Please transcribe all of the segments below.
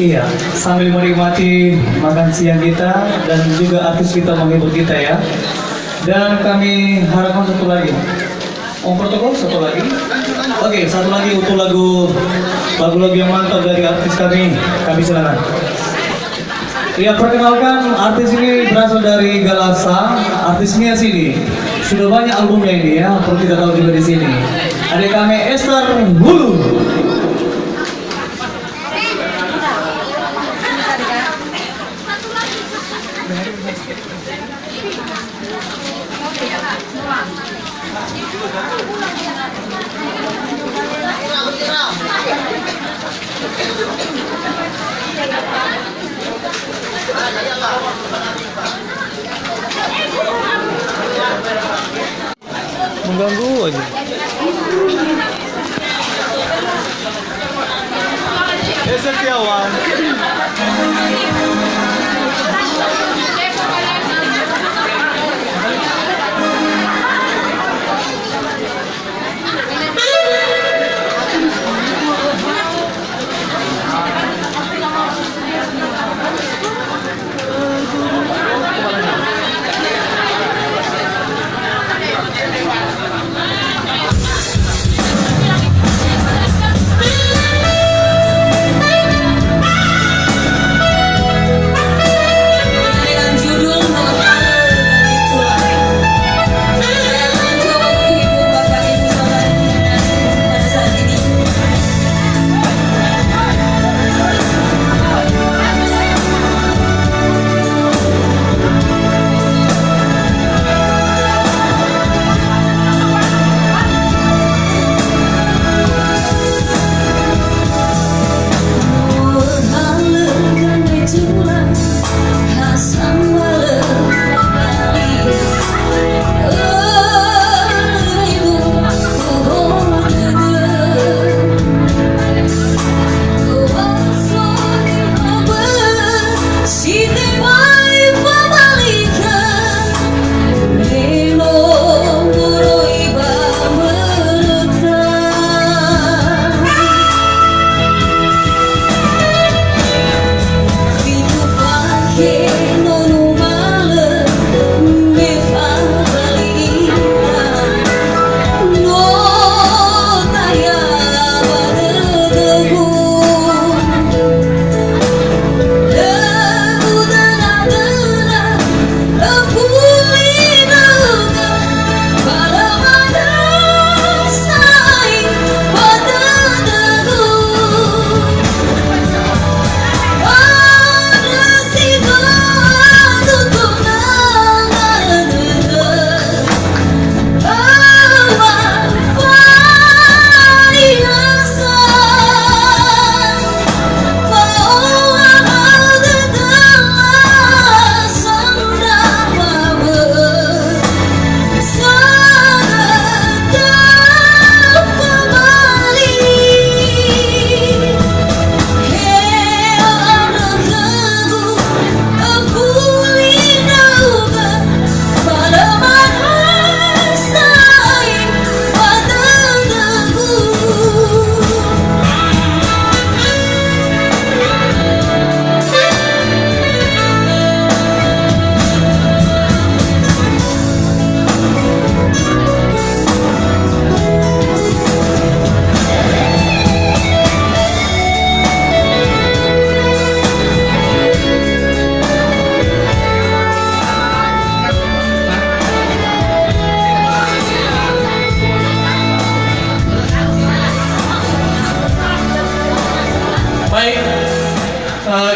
Iya, sambil menikmati makan siang kita dan juga artis kita menghibur kita ya. Dan kami harapkan satu lagi. Protokol satu lagi. Oke, satu lagi untuk lagu-lagu yang mantap dari artis kami. Kami silakan. Ya, perkenalkan artis ini berasal dari Galasa. Artisnya sini. Sudah banyak albumnya ini ya, perlu kita tahu juga di sini. Adik kami Esther Hulu. Mengganggu aja. Setiawan.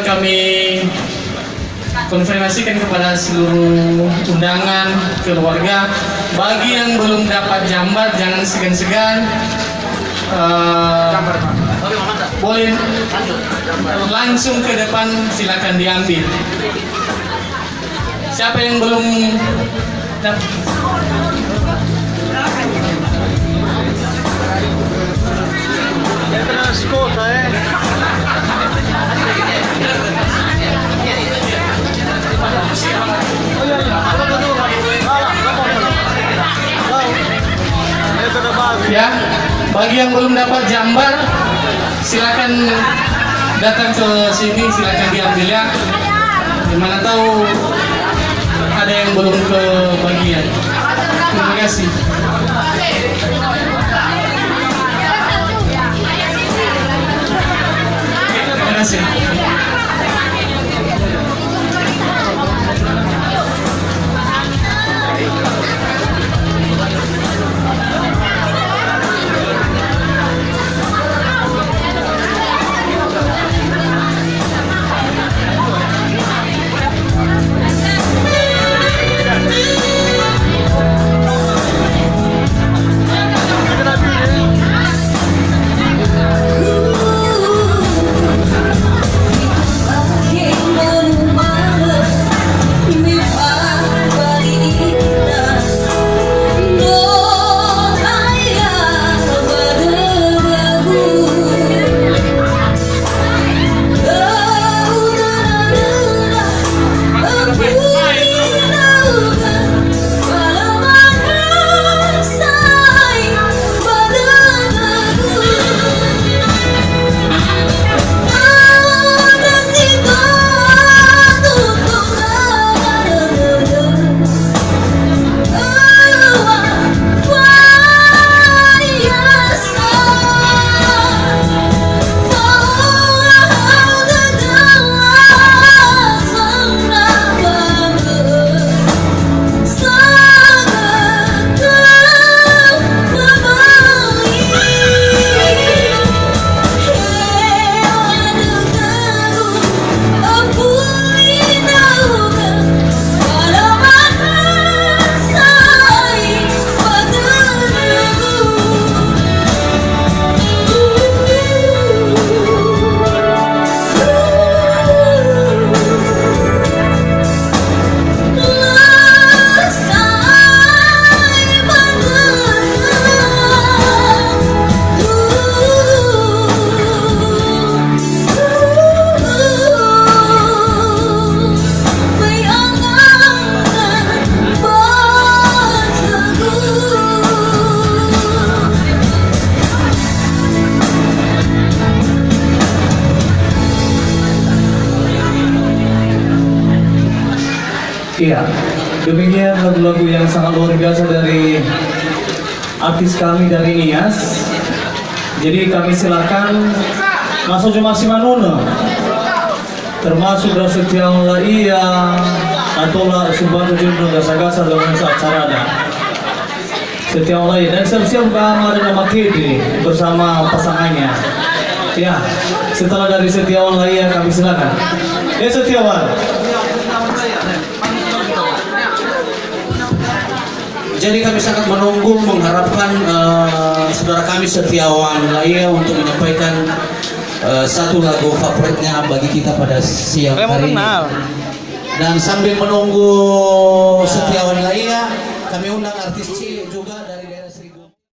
Kami konfirmasikan kepada seluruh undangan keluarga, bagi yang belum dapat jambar jangan segan-segan, boleh langsung ke depan, silakan diambil. Siapa yang belum dapat? Ya, bagi yang belum dapat jambar silakan datang ke sini silakan diambil ya. Dimana tahu ada yang belum kebagian. Terima kasih. Terima kasih. Iya, demikian lagu-lagu yang sangat luar biasa dari artis kami dari Nias. Jadi kami silakan masuk cuma si Manuna, termasuk dari Setiawan Laia atau Subhanu Jundu Gasa-Gasa dengan acara ada Setiawan Laia dan siap-siap ada nama Kedi bersama pasangannya. Ya, setelah dari Setiawan Laia kami silakan. Ya Setiawan. Jadi kami sangat menunggu, mengharapkan saudara kami Setiawan Laia untuk menyampaikan satu lagu favoritnya bagi kita pada siang hari ini. Dan sambil menunggu Setiawan Laia, kami undang artis cilik.